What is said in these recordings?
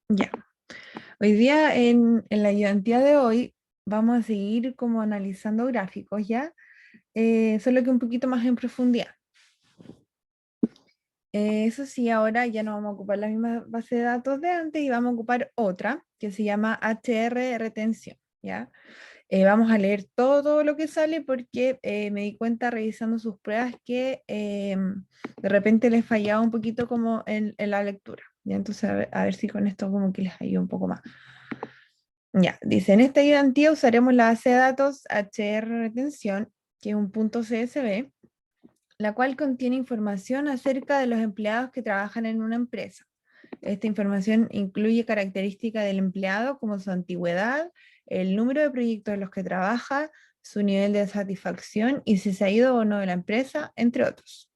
Ya. Hoy día en la ayudantía de hoy vamos a seguir como analizando gráficos, ¿ya? Solo que un poquito más en profundidad. Eso sí, ahora ya no vamos a ocupar la misma base de datos de antes y vamos a ocupar otra que se llama HR retención, ¿ya? Vamos a leer todo lo que sale porque me di cuenta revisando sus pruebas que de repente les fallaba un poquito como en la lectura, ¿ya? Entonces a ver si con esto como que les ayuda un poco más. Ya, dice, en esta ayudantía usaremos la base de datos HR retención, que es un punto CSV, la cual contiene información acerca de los empleados que trabajan en una empresa. Esta información incluye características del empleado como su antigüedad, el número de proyectos en los que trabaja, su nivel de satisfacción y si se ha ido o no de la empresa, entre otros.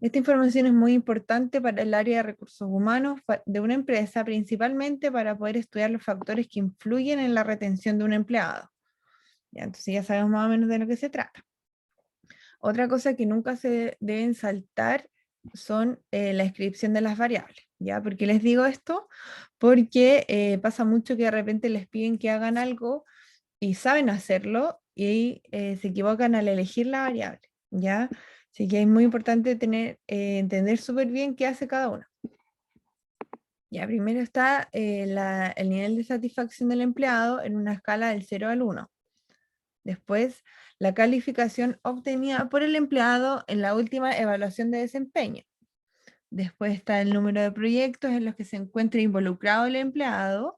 Esta información es muy importante para el área de recursos humanos de una empresa, principalmente para poder estudiar los factores que influyen en la retención de un empleado. Ya, entonces ya sabemos más o menos de lo que se trata. Otra cosa que nunca se deben saltar son la inscripción de las variables. ¿Ya? ¿Por qué les digo esto? Porque pasa mucho que de repente les piden que hagan algo y saben hacerlo y se equivocan al elegir la variable. ¿Ya? Así que es muy importante entender súper bien qué hace cada uno. Ya, primero está el nivel de satisfacción del empleado en una escala del 0 al 1. Después, la calificación obtenida por el empleado en la última evaluación de desempeño. Después está el número de proyectos en los que se encuentra involucrado el empleado.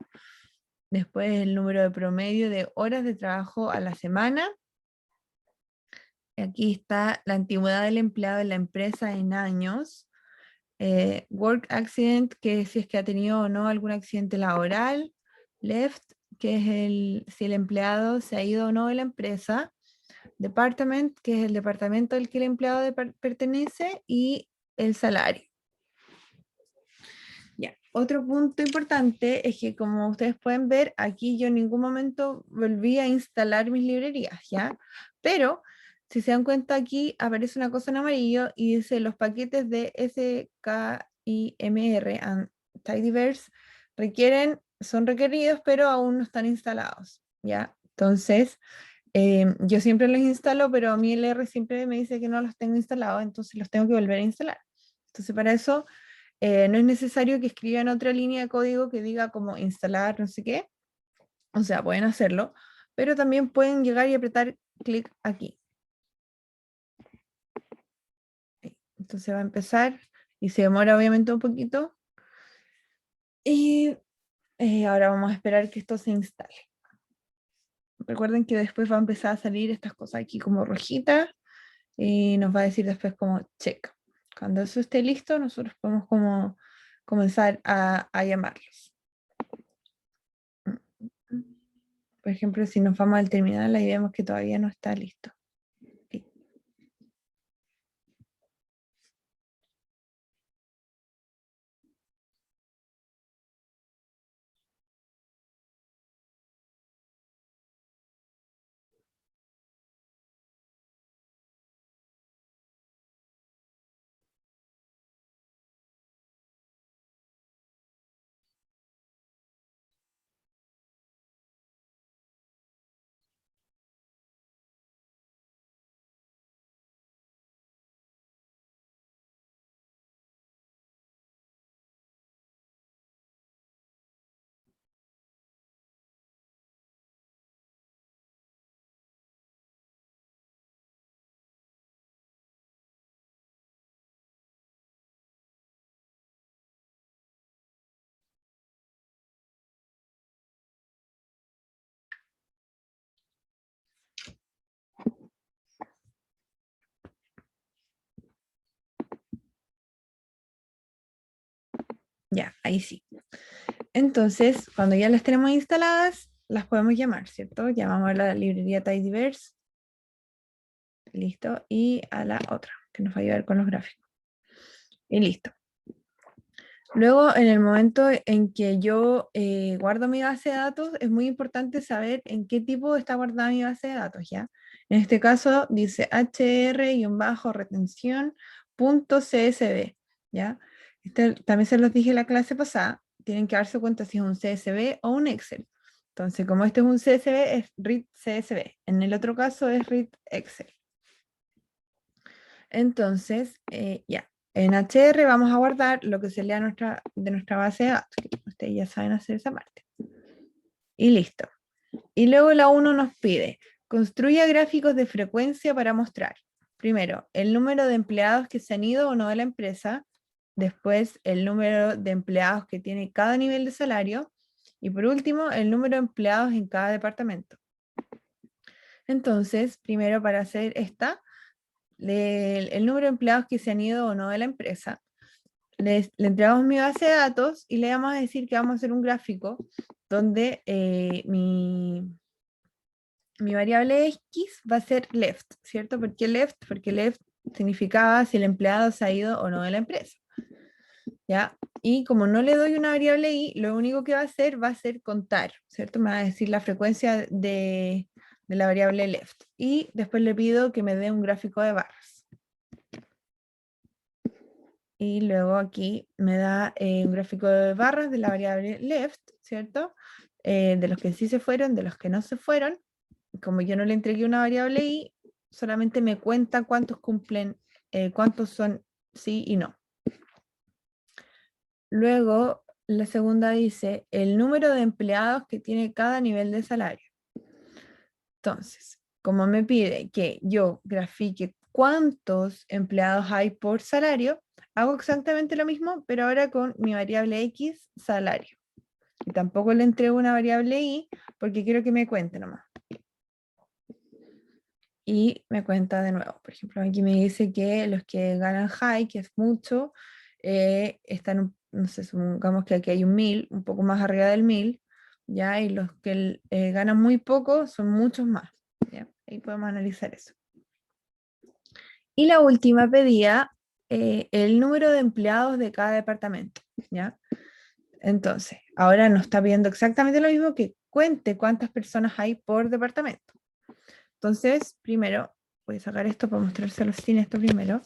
Después el número de promedio de horas de trabajo a la semana. Aquí está la antigüedad del empleado en la empresa en años. Work accident, que es si es que ha tenido o no algún accidente laboral. Left, que es si el empleado se ha ido o no de la empresa. Department, que es el departamento al que el empleado pertenece, y el salario. Ya. Otro punto importante es que, como ustedes pueden ver, aquí yo en ningún momento volví a instalar mis librerías, ¿ya? Pero, si se dan cuenta, aquí aparece una cosa en amarillo y dice los paquetes de SKIMR and Tidyverse son requeridos, pero aún no están instalados, ¿ya? Entonces, yo siempre los instalo, pero a mí el R siempre me dice que no los tengo instalados, entonces los tengo que volver a instalar. Entonces, para eso no es necesario que escriban otra línea de código que diga como instalar no sé qué. O sea, pueden hacerlo, pero también pueden llegar y apretar clic aquí. Entonces va a empezar y se demora obviamente un poquito. Y ahora vamos a esperar que esto se instale. Recuerden que después va a empezar a salir estas cosas aquí como rojitas y nos va a decir después como check. Cuando eso esté listo, nosotros podemos como comenzar a llamarlos. Por ejemplo, si nos vamos al terminal, ahí vemos que todavía no está listo. Sí. Ya, ahí sí. Entonces, cuando ya las tenemos instaladas, las podemos llamar, ¿cierto? Llamamos a la librería Tidyverse, listo, y a la otra, que nos va a ayudar con los gráficos. Y listo. Luego, en el momento en que yo guardo mi base de datos, es muy importante saber en qué tipo está guardada mi base de datos, ¿ya? En este caso dice hr-retención.csv, ¿ya? También se los dije en la clase pasada, tienen que darse cuenta si es un CSV o un Excel. Entonces, como este es un CSV, es read CSV. En el otro caso es read Excel. Entonces, ya. En HR vamos a guardar lo que se lea de nuestra base de datos. Que ustedes ya saben hacer esa parte. Y listo. Y luego la 1 nos pide, construya gráficos de frecuencia para mostrar. Primero, el número de empleados que se han ido o no de la empresa. Después, el número de empleados que tiene cada nivel de salario. Y por último, el número de empleados en cada departamento. Entonces, primero para hacer el número de empleados que se han ido o no de la empresa. Le entregamos mi base de datos y le vamos a decir que vamos a hacer un gráfico donde mi variable X va a ser left, ¿cierto? ¿Por qué left? Porque left significaba si el empleado se ha ido o no de la empresa. ¿Ya? Y como no le doy una variable Y, lo único que va a ser contar, ¿cierto? Me va a decir la frecuencia de la variable left. Y después le pido que me dé un gráfico de barras. Y luego aquí me da un gráfico de barras de la variable left, ¿cierto? De los que sí se fueron, de los que no se fueron. Como yo no le entregué una variable Y, solamente me cuenta cuántos cumplen, cuántos son sí y no. Luego, la segunda dice el número de empleados que tiene cada nivel de salario. Entonces, como me pide que yo grafique cuántos empleados hay por salario, hago exactamente lo mismo, pero ahora con mi variable X, salario. Y tampoco le entrego una variable Y, porque quiero que me cuente nomás. Y me cuenta de nuevo. Por ejemplo, aquí me dice que los que ganan high, que es mucho, están, no sé, supongamos que aquí hay un 1000, un poco más arriba del 1000, ¿ya? Y los que ganan muy poco son muchos más, ¿ya? Ahí podemos analizar eso. Y la última pedía el número de empleados de cada departamento, ¿ya? Entonces, ahora nos está pidiendo exactamente lo mismo, que cuente cuántas personas hay por departamento. Entonces, primero, voy a sacar esto para mostrárselo sin esto primero.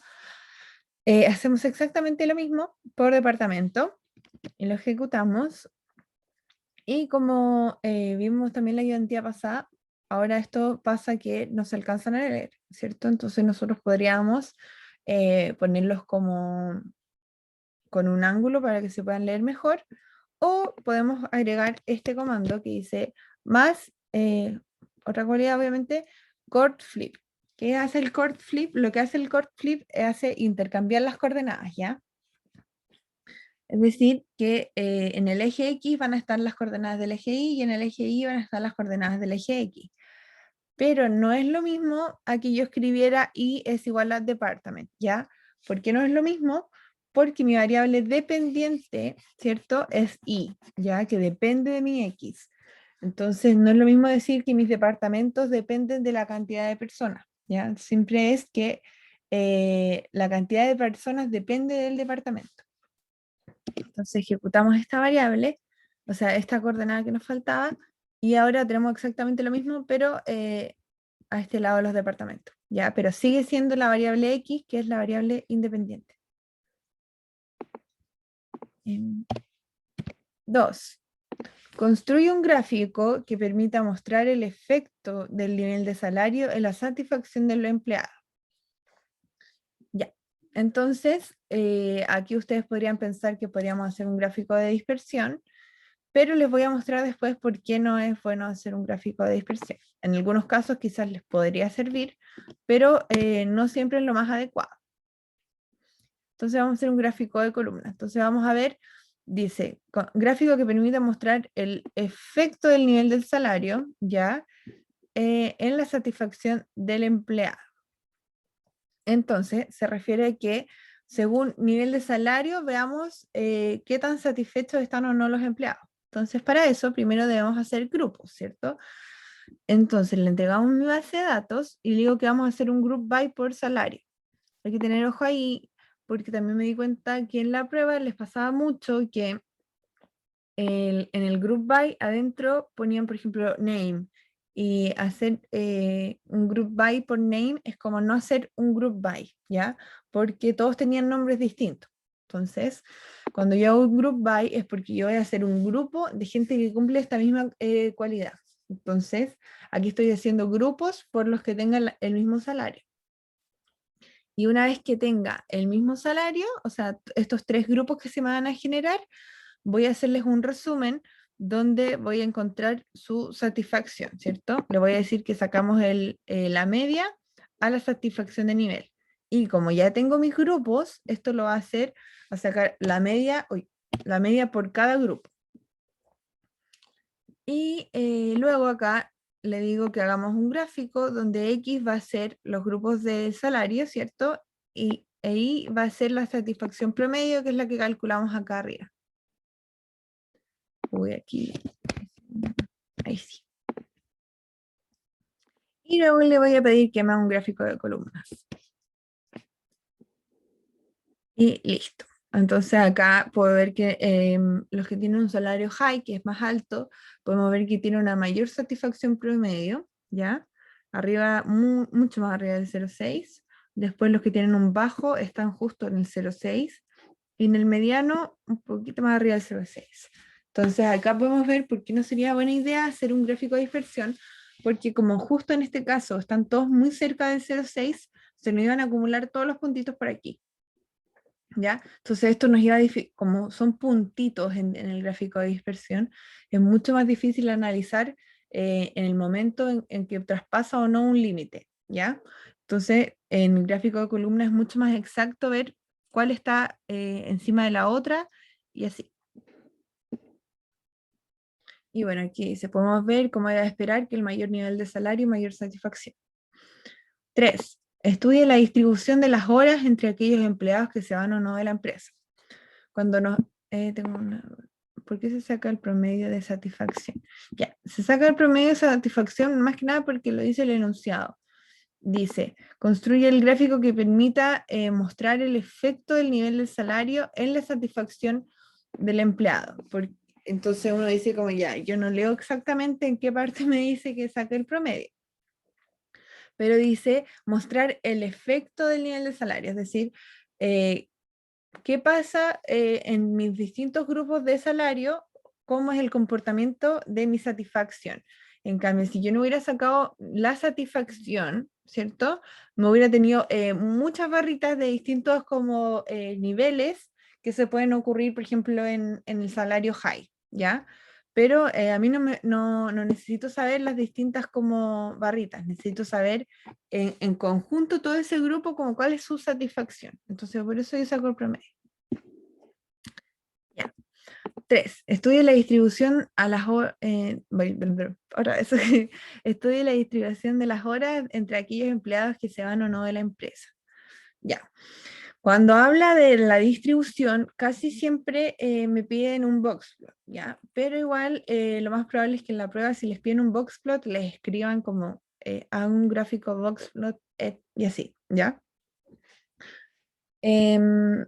Hacemos exactamente lo mismo por departamento y lo ejecutamos. Y como vimos también la ayudantía pasada, ahora esto pasa que no se alcanzan a leer, ¿cierto? Entonces nosotros podríamos ponerlos como con un ángulo para que se puedan leer mejor, o podemos agregar este comando que dice más, otra cualidad obviamente, chord flip. ¿Qué hace el chord flip? Lo que hace el chord flip hace intercambiar las coordenadas, ¿ya? Es decir, que en el eje X van a estar las coordenadas del eje Y y en el eje Y van a estar las coordenadas del eje X. Pero no es lo mismo a que yo escribiera Y es igual a department, ¿ya? ¿Por qué no es lo mismo? Porque mi variable dependiente, ¿cierto? Es Y, ¿ya? Que depende de mi X. Entonces, no es lo mismo decir que mis departamentos dependen de la cantidad de personas, ¿ya? Siempre es que la cantidad de personas depende del departamento. Entonces, ejecutamos esta variable, o sea, esta coordenada que nos faltaba, y ahora tenemos exactamente lo mismo, pero a este lado de los departamentos, ¿ya? Pero sigue siendo la variable X, que es la variable independiente. 2. Construye un gráfico que permita mostrar el efecto del nivel de salario en la satisfacción de los empleados. Ya. Entonces, aquí ustedes podrían pensar que podríamos hacer un gráfico de dispersión, pero les voy a mostrar después por qué no es bueno hacer un gráfico de dispersión. En algunos casos quizás les podría servir, pero no siempre es lo más adecuado. Entonces vamos a hacer un gráfico de columnas. Entonces vamos a ver, dice, gráfico que permita mostrar el efecto del nivel del salario, ¿ya? En la satisfacción del empleado. Entonces se refiere a que según nivel de salario veamos qué tan satisfechos están o no los empleados. Entonces para eso primero debemos hacer grupos, ¿cierto? Entonces le entregamos mi base de datos y le digo que vamos a hacer un group by por salario. Hay que tener ojo ahí, porque también me di cuenta que en la prueba les pasaba mucho que en el group by adentro ponían, por ejemplo, name, y hacer un group by por name es como no hacer un group by, ¿ya? Porque todos tenían nombres distintos. Entonces, cuando yo hago un group by es porque yo voy a hacer un grupo de gente que cumple esta misma cualidad. Entonces, aquí estoy haciendo grupos por los que tengan el mismo salario. Y una vez que tenga el mismo salario, o sea, estos 3 grupos que se me van a generar, voy a hacerles un resumen donde voy a encontrar su satisfacción, ¿cierto? Le voy a decir que sacamos la media a la satisfacción de nivel. Y como ya tengo mis grupos, esto lo va a hacer a sacar la media por cada grupo. Y luego acá le digo que hagamos un gráfico donde X va a ser los grupos de salario, ¿cierto? Y Y va a ser la satisfacción promedio, que es la que calculamos acá arriba. Voy aquí. Ahí sí. Y luego le voy a pedir que me haga un gráfico de columnas. Y listo. Entonces acá puedo ver que los que tienen un salario high, que es más alto, podemos ver que tiene una mayor satisfacción promedio, ¿ya? Arriba, mucho más arriba del 0,6. Después los que tienen un bajo están justo en el 0,6. Y en el mediano, un poquito más arriba del 0,6. Entonces acá podemos ver por qué no sería buena idea hacer un gráfico de dispersión, porque como justo en este caso están todos muy cerca del 0,6, se nos iban a acumular todos los puntitos por aquí. ¿Ya? Entonces esto nos iba a como son puntitos en el gráfico de dispersión, es mucho más difícil analizar en el momento en que traspasa o no un límite, ¿ya? Entonces en el gráfico de columna es mucho más exacto ver cuál está encima de la otra y así. Y bueno, aquí se podemos ver cómo era de esperar que el mayor nivel de salario, mayor satisfacción. 3. Estudie la distribución de las horas entre aquellos empleados que se van o no de la empresa. Cuando nos... tengo una, ¿por qué se saca el promedio de satisfacción? Ya, se saca el promedio de satisfacción más que nada porque lo dice el enunciado. Dice, construye el gráfico que permita mostrar el efecto del nivel del salario en la satisfacción del empleado. Entonces uno dice como ya, yo no leo exactamente en qué parte me dice que saque el promedio, pero dice mostrar el efecto del nivel de salario, es decir, ¿qué pasa en mis distintos grupos de salario? ¿Cómo es el comportamiento de mi satisfacción? En cambio, si yo no hubiera sacado la satisfacción, ¿cierto? Me hubiera tenido muchas barritas de distintos como niveles que se pueden ocurrir, por ejemplo, en el salario high, ¿ya? Pero a mí no necesito saber las distintas como barritas, necesito saber en conjunto todo ese grupo como cuál es su satisfacción. Entonces, por eso yo saco el promedio. Ya. 3. Estudie la distribución a las horas. Ahora, eso estudie la distribución de las horas entre aquellos empleados que se van o no de la empresa. Ya. Cuando habla de la distribución, casi siempre me piden un boxplot, ¿ya? Pero igual lo más probable es que en la prueba, si les piden un boxplot, les escriban como a un gráfico boxplot y así, ¿ya? Y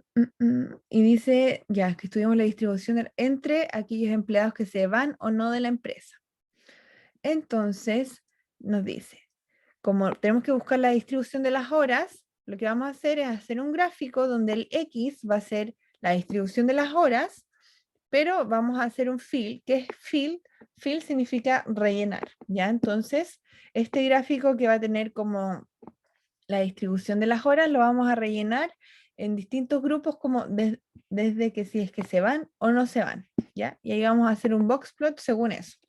dice, ya, que estudiamos la distribución entre aquellos empleados que se van o no de la empresa. Entonces, nos dice, como tenemos que buscar la distribución de las horas, lo que vamos a hacer es hacer un gráfico donde el X va a ser la distribución de las horas, pero vamos a hacer un fill, que es fill significa rellenar, ¿ya? Entonces, este gráfico que va a tener como la distribución de las horas lo vamos a rellenar en distintos grupos como desde que si es que se van o no se van, ¿ya? Y ahí vamos a hacer un boxplot según eso.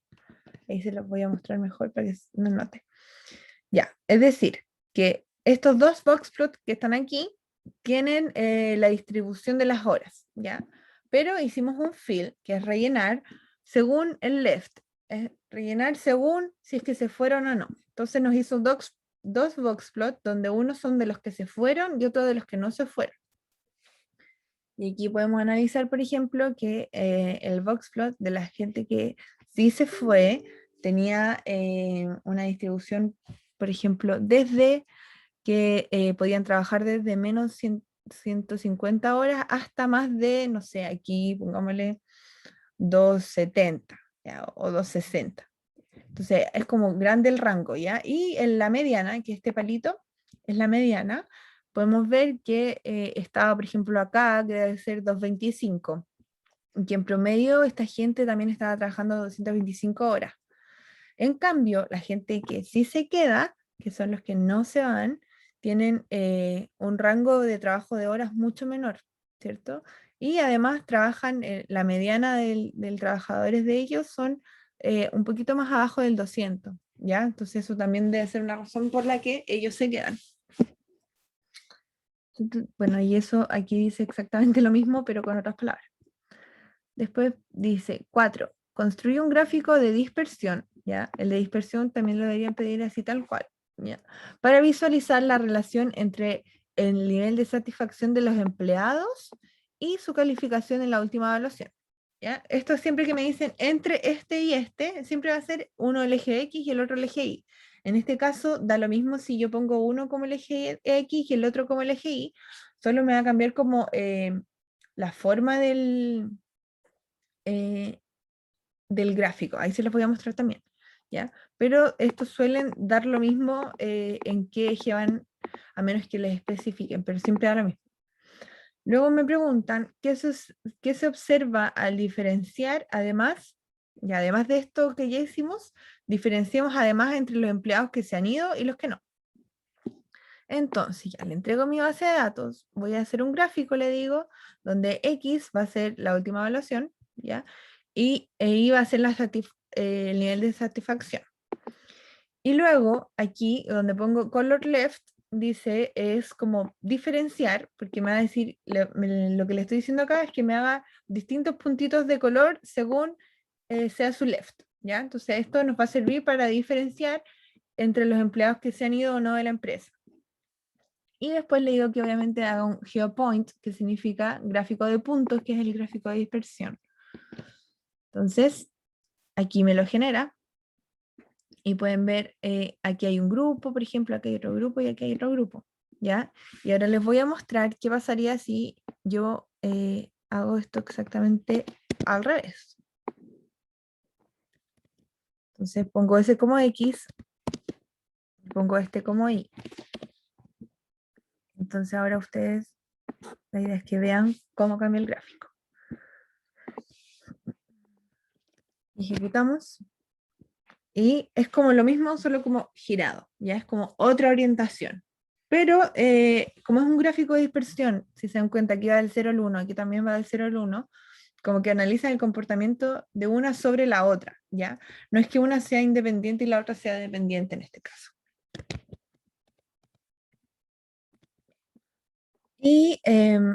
Ahí se los voy a mostrar mejor para que no note. Ya, es decir, que estos dos boxplots que están aquí tienen la distribución de las horas, ¿ya? Pero hicimos un fill, que es rellenar según el left, es rellenar según si es que se fueron o no. Entonces nos hizo dos boxplots donde uno son de los que se fueron y otro de los que no se fueron. Y aquí podemos analizar, por ejemplo, que el boxplot de la gente que sí se fue tenía una distribución, por ejemplo, desde que podían trabajar desde menos 150 horas hasta más de, no sé, aquí pongámosle 270, ¿ya? O 260. Entonces es como grande el rango, ¿ya? Y en la mediana, que este palito es la mediana, podemos ver que estaba, por ejemplo, acá, que debe ser 225, que en promedio esta gente también estaba trabajando 225 horas. En cambio, la gente que sí se queda, que son los que no se van, tienen un rango de trabajo de horas mucho menor, ¿cierto? Y además trabajan, la mediana del trabajadores de ellos son un poquito más abajo del 200, ¿ya? Entonces eso también debe ser una razón por la que ellos se quedan. Bueno, y eso aquí dice exactamente lo mismo, pero con otras palabras. Después dice 4. Construye un gráfico de dispersión, ¿ya? El de dispersión también lo deberían pedir así tal cual, ¿ya? Para visualizar la relación entre el nivel de satisfacción de los empleados y su calificación en la última evaluación, ¿ya? Esto siempre que me dicen entre este y este, siempre va a ser uno el eje X y el otro el eje Y. En este caso, da lo mismo si yo pongo uno como el eje X y el otro como el eje Y, solo me va a cambiar como la forma eh, del gráfico. Ahí se los voy a mostrar también, ¿ya? Pero estos suelen dar lo mismo en qué eje van, a menos que les especifiquen, pero siempre da lo mismo. Luego me preguntan, ¿qué se observa al diferenciar además? Y además de esto que ya hicimos, diferenciamos además entre los empleados que se han ido y los que no. Entonces, ya le entrego mi base de datos, voy a hacer un gráfico, le digo, donde X va a ser la última evaluación, ¿ya? Y Y va a ser el nivel de satisfacción. Y luego, aquí, donde pongo color left, dice, es como diferenciar, porque me va a decir, lo que le estoy diciendo acá es que me haga distintos puntitos de color según sea su left, ¿ya? Entonces, esto nos va a servir para diferenciar entre los empleados que se han ido o no de la empresa. Y después le digo que obviamente haga un geopoint, que significa gráfico de puntos, que es el gráfico de dispersión. Entonces, aquí me lo genera. Y pueden ver, aquí hay un grupo, por ejemplo, aquí hay otro grupo y aquí hay otro grupo. ¿Ya? Y ahora les voy a mostrar qué pasaría si yo hago esto exactamente al revés. Entonces pongo ese como X, pongo este como Y. Entonces ahora ustedes, la idea es que vean cómo cambia el gráfico. Ejecutamos. Y es como lo mismo, solo como girado, ya es como otra orientación. Pero como es un gráfico de dispersión, si se dan cuenta, aquí va del 0 al 1, aquí también va del 0 al 1, como que analizan el comportamiento de una sobre la otra, ¿ya? No es que una sea independiente y la otra sea dependiente en este caso. Y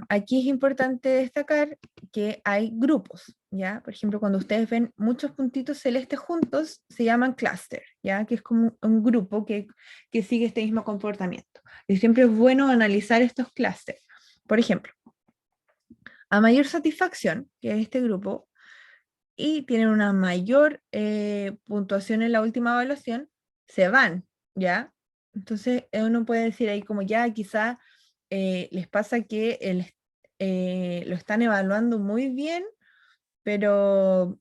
aquí es importante destacar que hay grupos, ¿ya? Por ejemplo, cuando ustedes ven muchos puntitos celestes juntos, se llaman clúster, ¿ya? Que es como un grupo que sigue este mismo comportamiento. Y siempre es bueno analizar estos clústeres. Por ejemplo, a mayor satisfacción, que es este grupo, y tienen una mayor puntuación en la última evaluación, se van, ¿ya? Entonces uno puede decir ahí como ya quizá les pasa que lo están evaluando muy bien, pero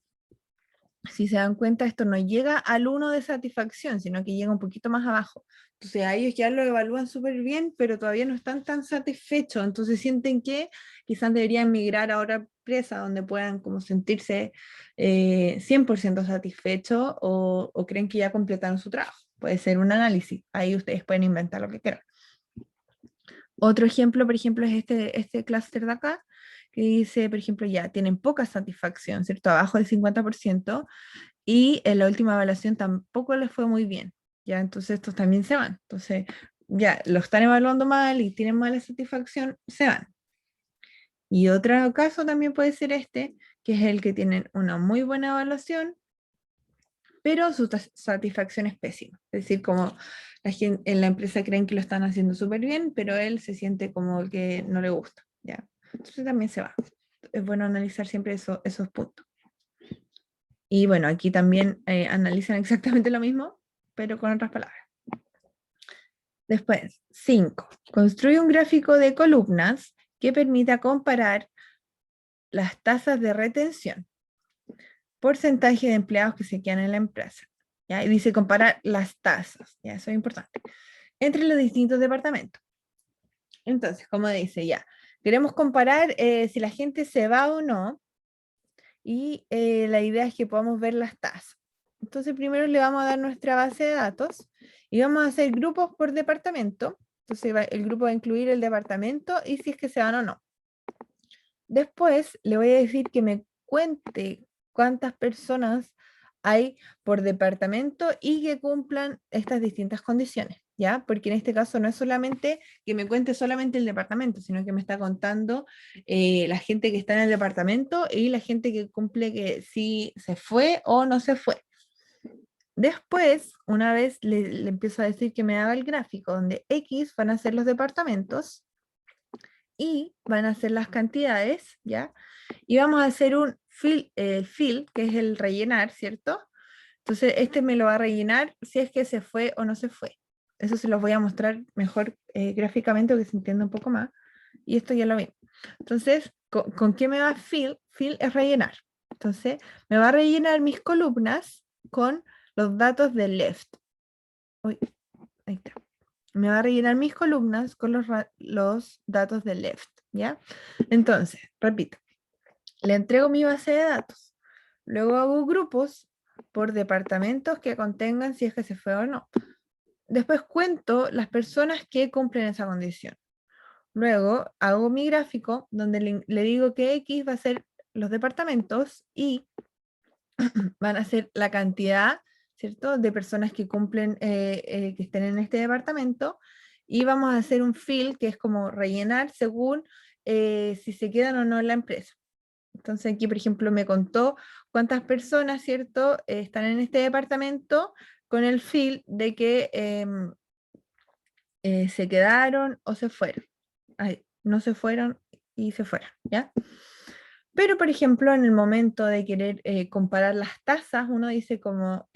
si se dan cuenta esto no llega al 1 de satisfacción, sino que llega un poquito más abajo. Entonces a ellos ya lo evalúan súper bien, pero todavía no están tan satisfechos, entonces sienten que quizás deberían migrar a otra empresa donde puedan como sentirse 100% satisfechos o creen que ya completaron su trabajo. Puede ser un análisis, ahí ustedes pueden inventar lo que quieran. Otro ejemplo, por ejemplo, es este clúster de acá, que dice, por ejemplo, ya tienen poca satisfacción, ¿cierto? Abajo del 50%, y en la última evaluación tampoco les fue muy bien, ¿ya? Entonces estos también se van. Entonces, ya, lo están evaluando mal y tienen mala satisfacción, se van. Y otro caso también puede ser este, que es el que tienen una muy buena evaluación, pero su satisfacción es pésima. Es decir, como la gente, en la empresa creen que lo están haciendo súper bien, pero él se siente como el que no le gusta, ¿ya? Entonces también se va. Es bueno analizar siempre esos puntos. Y bueno, aquí también analizan exactamente lo mismo, pero con otras palabras. Después, 5. Construye un gráfico de columnas que permita comparar las tasas de retención, porcentaje de empleados que se quedan en la empresa. ¿Ya? Y dice comparar las tasas, ¿ya? Eso es importante, entre los distintos departamentos. Entonces, como dice, ya, queremos comparar si la gente se va o no, y la idea es que podamos ver las tasas. Entonces, primero le vamos a dar nuestra base de datos y vamos a hacer grupos por departamento. Entonces, el grupo va a incluir el departamento y si es que se van o no. Después le voy a decir que me cuente cuántas personas hay por departamento y que cumplan estas distintas condiciones, ¿ya? Porque en este caso no es solamente que me cuente solamente el departamento, sino que me está contando la gente que está en el departamento y la gente que cumple que sí se fue o no se fue. Después, una vez le empiezo a decir que me haga el gráfico donde X van a ser los departamentos y van a ser las cantidades, ¿ya? Y vamos a hacer un fill, que es el rellenar, ¿cierto? Entonces, este me lo va a rellenar si es que se fue o no se fue. Eso se los voy a mostrar mejor gráficamente, porque se entiende un poco más. Y esto ya lo vi. Entonces, ¿con qué me va fill? Fill es rellenar. Entonces, me va a rellenar mis columnas con los datos de left. Uy, ahí está. Me va a rellenar mis columnas con los datos de left, ¿ya? Entonces, repito, le entrego mi base de datos, luego hago grupos por departamentos que contengan si es que se fue o no. Después cuento las personas que cumplen esa condición. Luego hago mi gráfico donde le digo que X va a ser los departamentos y van a ser la cantidad, ¿cierto?, de personas que cumplen, que estén en este departamento, y vamos a hacer un fill, que es como rellenar según si se quedan o no en la empresa. Entonces aquí, por ejemplo, me contó cuántas personas, ¿cierto?, están en este departamento con el fill de que se quedaron o se fueron. Ay, no se fueron y se fueron, ¿ya? Pero, por ejemplo, en el momento de querer comparar las tasas, uno dice como,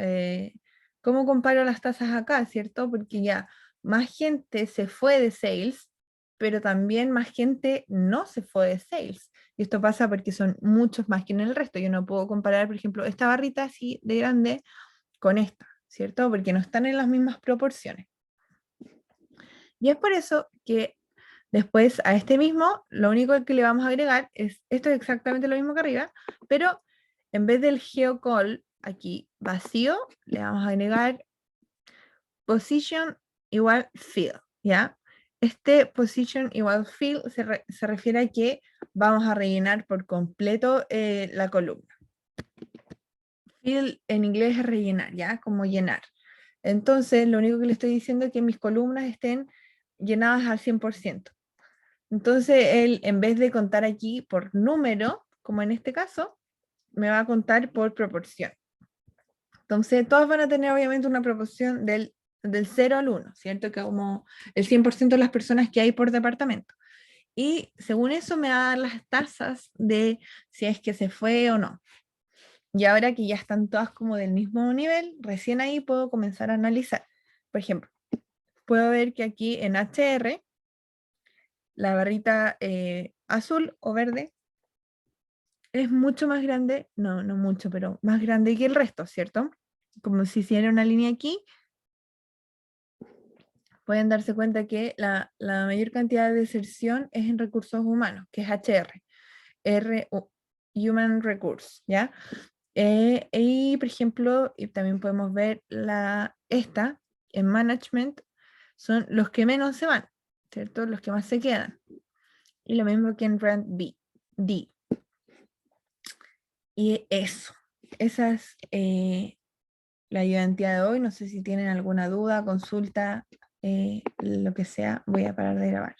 ¿cómo comparo las tasas acá, cierto? Porque ya más gente se fue de sales, pero también más gente no se fue de sales. Y esto pasa porque son muchos más que en el resto. Yo no puedo comparar, por ejemplo, esta barrita así de grande con esta, ¿cierto? Porque no están en las mismas proporciones. Y es por eso que después a este mismo, lo único que le vamos a agregar es, esto es exactamente lo mismo que arriba, pero en vez del geocall aquí vacío, le vamos a agregar position igual field, ¿ya? Este position igual field se refiere a que vamos a rellenar por completo la columna. Fill en inglés es rellenar, ¿ya? Como llenar. Entonces, lo único que le estoy diciendo es que mis columnas estén llenadas al 100%. Entonces, él, en vez de contar aquí por número, como en este caso, me va a contar por proporción. Entonces, todas van a tener obviamente una proporción del 0 al 1, ¿cierto? Que como el 100% de las personas que hay por departamento. Y según eso me va a dar las tasas de si es que se fue o no. Y ahora que ya están todas como del mismo nivel, recién ahí puedo comenzar a analizar. Por ejemplo, puedo ver que aquí en HR, la barrita azul o verde es mucho más grande, no, no mucho, pero más grande que el resto, ¿cierto? Como si hiciera una línea aquí, pueden darse cuenta que la mayor cantidad de deserción es en recursos humanos, que es HR, Human Resource, ¿ya? Y, por ejemplo, y también podemos ver esta, en Management, son los que menos se van, ¿cierto? Los que más se quedan. Y lo mismo que en Rand D. Y eso, esa es la identidad de hoy. No sé si tienen alguna duda, consulta, lo que sea. Voy a parar de grabar.